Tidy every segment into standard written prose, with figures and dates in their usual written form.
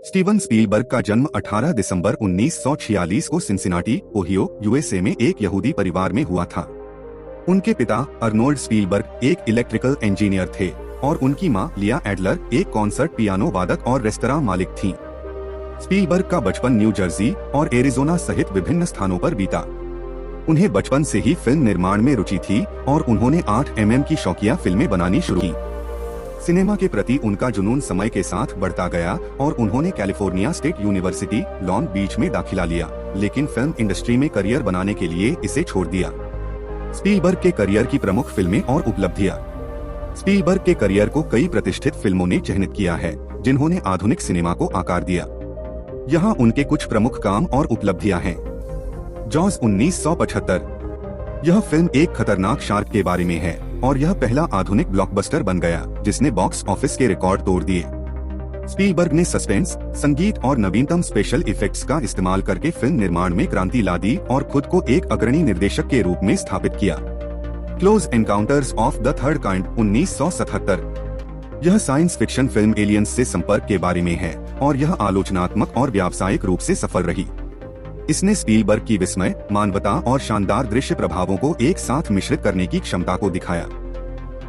Steven Spielberg का जन्म 18 दिसंबर 1946 को सिंसिनाटी, ओहियो, यूएसए में एक यहूदी परिवार में हुआ था। उनके पिता अर्नोल्ड स्पीलबर्ग एक इलेक्ट्रिकल इंजीनियर थे और उनकी मां लिया एडलर एक कॉन्सर्ट पियानो वादक और रेस्तरां मालिक थीं। स्पीलबर्ग का बचपन न्यू जर्सी और एरिजोना सहित विभिन्न स्थानों पर बीता। उन्हें बचपन से ही फिल्म निर्माण में रुचि थी और उन्होंने 8 mm की शौकिया फिल्में बनानी शुरू की। सिनेमा के प्रति उनका जुनून समय के साथ बढ़ता गया और उन्होंने California state university, Long Beach में दाखिला लिया, लेकिन फिल्म इंडस्ट्री में करियर बनाने के लिए इसे छोड़ दिया। स्पीलबर्ग के करियर की प्रमुख फिल्में और उपलब्धियां। स्पीलबर्ग के करियर को कई प्रतिष्ठित फिल्मों ने चिह्नित किया है, जिन्होंने आधुनिक सिनेमा को आकार दिया। यहाँ उनके कुछ प्रमुख काम और उपलब्धियां हैं। जॉज 1975। यह फिल्म एक खतरनाक शार्क के बारे में है और यह पहला आधुनिक ब्लॉकबस्टर बन गया जिसने बॉक्स ऑफिस के रिकॉर्ड तोड़ दिए। स्पीलबर्ग ने सस्पेंस, संगीत और नवीनतम स्पेशल इफेक्ट्स का इस्तेमाल करके फिल्म निर्माण में क्रांति ला दी और खुद को एक अग्रणी निर्देशक के रूप में स्थापित किया। Close encounters of the third kind 1977। यह साइंस फिक्शन फिल्म एलियंस से संपर्क के बारे में है और यह आलोचनात्मक और व्यावसायिक रूप से सफल रही। इसने स्पीलबर्ग की विस्मय, मानवता और शानदार दृश्य प्रभावों को एक साथ मिश्रित करने की क्षमता को दिखाया।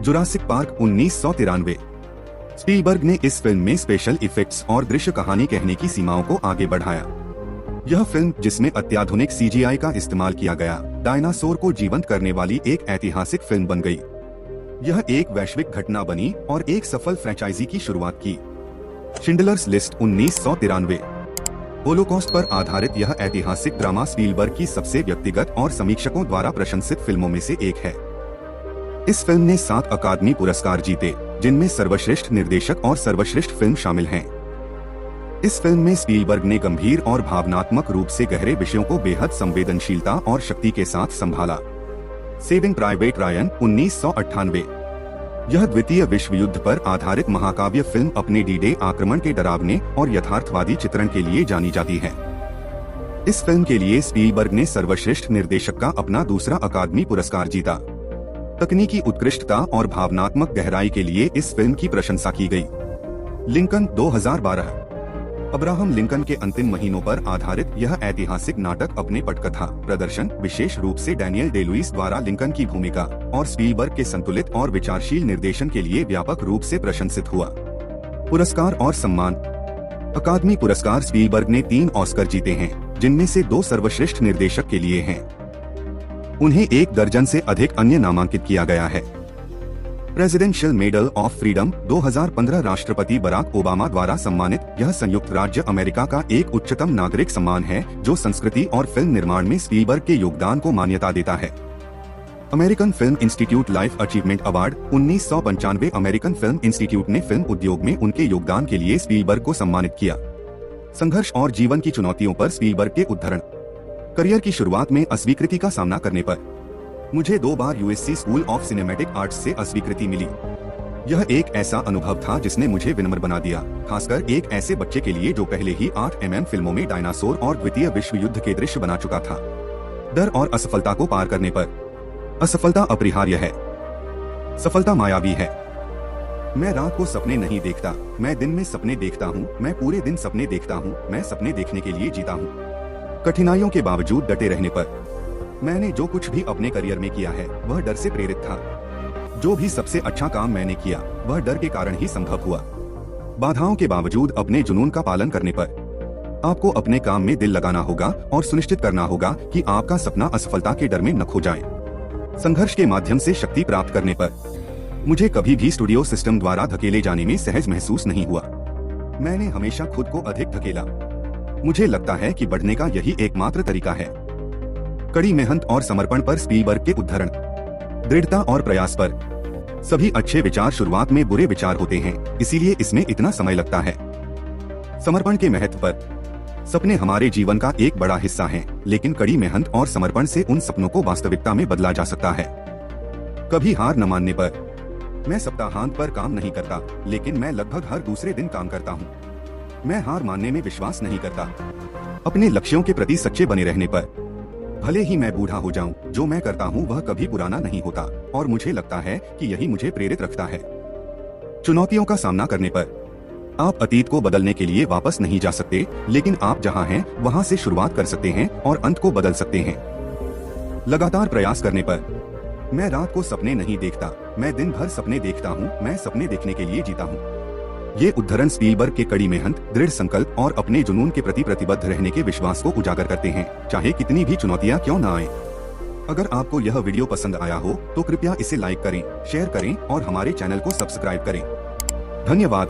Jurassic park 1993। स्पीलबर्ग ने इस फिल्म में स्पेशल इफेक्ट्स और दृश्य कहानी कहने की सीमाओं को आगे बढ़ाया। यह फिल्म, जिसमें अत्याधुनिक CGI का इस्तेमाल किया गया, डायनासोर को जीवंत करने वाली एक ऐतिहासिक फिल्म बन गई। यह एक वैश्विक घटना बनी और एक सफल फ्रेंचाइजी की शुरुआत की। Schindler's list 1993। होलोकॉस्ट पर आधारित यह ऐतिहासिक ड्रामा स्पीलबर्ग की सबसे व्यक्तिगत और समीक्षकों द्वारा प्रशंसित फिल्मों में से एक है। इस फिल्म ने 7 अकादमी पुरस्कार जीते, जिनमें सर्वश्रेष्ठ निर्देशक और सर्वश्रेष्ठ फिल्म शामिल हैं। इस फिल्म में स्पीलबर्ग ने गंभीर और भावनात्मक रूप से गहरे विषयों को बेहद संवेदनशीलता और शक्ति के साथ संभाला। Saving private Ryan 1998। यह द्वितीय विश्व युद्ध पर आधारित महाकाव्य फिल्म अपने डी-डे आक्रमण के डरावने और यथार्थवादी चित्रण के लिए जानी जाती है। इस फिल्म के लिए स्पीलबर्ग ने सर्वश्रेष्ठ निर्देशक का अपना दूसरा अकादमी पुरस्कार जीता। तकनीकी उत्कृष्टता और भावनात्मक गहराई के लिए इस फिल्म की प्रशंसा की गई। लिंकन 2012। अब्राहम लिंकन के अंतिम महीनों पर आधारित यह ऐतिहासिक नाटक अपने पटकथा, प्रदर्शन, विशेष रूप से डैनियल डे लुइस द्वारा लिंकन की भूमिका और स्पीलबर्ग के संतुलित और विचारशील निर्देशन के लिए व्यापक रूप से प्रशंसित हुआ। पुरस्कार और सम्मान। अकादमी पुरस्कार। स्पीलबर्ग ने 3 ऑस्कर जीते हैं, जिनमें से 2 सर्वश्रेष्ठ निर्देशक के लिए हैं। उन्हें 1 दर्जन से अधिक अन्य नामांकित किया गया है। Presidential medal of freedom 2015। राष्ट्रपति बराक ओबामा द्वारा सम्मानित यह संयुक्त राज्य अमेरिका का एक उच्चतम नागरिक सम्मान है जो संस्कृति और फिल्म निर्माण में स्पीलबर्ग के योगदान को मान्यता देता है। American film institute life achievement award 1995। American film institute ने फिल्म उद्योग में उनके योगदान के लिए स्पीलबर्ग को सम्मानित किया। संघर्ष और जीवन की चुनौतियों पर स्पीलबर्ग के उद्धरण। करियर की शुरुआत में अस्वीकृति का सामना करने पर मुझे 2 बार USC school of cinematic arts से अस्वीकृति मिली। यह एक ऐसा अनुभव था जिसने मुझे विनम्र बना दिया, खासकर एक ऐसे बच्चे के लिए जो पहले ही 8 mm फिल्मों में डायनासोर और द्वितीय विश्व युद्ध के दृश्य बना चुका था। डर और असफलता को पार करने पर। असफलता अपरिहार्य है, सफलता मायावी है। मैं रात को सपने नहीं देखता, मैं दिन में सपने देखता हूँ। मैं पूरे दिन सपने देखता हूँ, मैं सपने देखने के लिए जीता हूँ। कठिनाइयों के बावजूद डटे रहने पर। मैंने जो कुछ भी अपने करियर में किया है वह डर से प्रेरित था। जो भी सबसे अच्छा काम मैंने किया वह डर के कारण ही संभव हुआ। बाधाओं के बावजूद अपने जुनून का पालन करने पर। आपको अपने काम में दिल लगाना होगा और सुनिश्चित करना होगा कि आपका सपना असफलता के डर में न खो जाए। संघर्ष के माध्यम से शक्ति प्राप्त करने पर। मुझे कभी भी स्टूडियो सिस्टम द्वारा धकेले जाने में सहज महसूस नहीं हुआ। मैंने हमेशा खुद को अधिक धकेला। मुझे लगता है कि बढ़ने का यही एकमात्र तरीका है। कड़ी मेहनत और समर्पण पर स्पीलबर्ग के उद्धरण। दृढ़ता और प्रयास पर। सभी अच्छे विचार शुरुआत में बुरे विचार होते हैं, इसीलिए इसमें इतना समय लगता है। समर्पण के महत्व पर। सपने हमारे जीवन का एक बड़ा हिस्सा हैं, लेकिन कड़ी मेहनत और समर्पण से उन सपनों को वास्तविकता में बदला जा सकता है। कभी हार न मानने पर। मैं सप्ताहांत पर काम नहीं करता, लेकिन मैं लगभग हर दूसरे दिन काम करता हूँ। मैं हार मानने में विश्वास नहीं करता। अपने लक्ष्यों के प्रति सच्चे बने रहने पर। भले ही मैं बूढ़ा हो जाऊं, जो मैं करता हूं वह कभी पुराना नहीं होता और मुझे लगता है कि यही मुझे प्रेरित रखता है। चुनौतियों का सामना करने पर। आप अतीत को बदलने के लिए वापस नहीं जा सकते, लेकिन आप जहां हैं वहां से शुरुआत कर सकते हैं और अंत को बदल सकते हैं लगातार प्रयास करने पर। मैं रात को सपने नहीं देखता, मैं दिन भर सपने देखता हूँ, मैं सपने देखने के लिए जीता हूँ। ये उद्धरण स्पीलबर्ग के कड़ी मेहनत, दृढ़ संकल्प और अपने जुनून के प्रति प्रतिबद्ध रहने के विश्वास को उजागर करते हैं, चाहे कितनी भी चुनौतियां क्यों न आए। अगर आपको यह वीडियो पसंद आया हो तो कृपया इसे लाइक करें, शेयर करें और हमारे चैनल को सब्सक्राइब करें। धन्यवाद।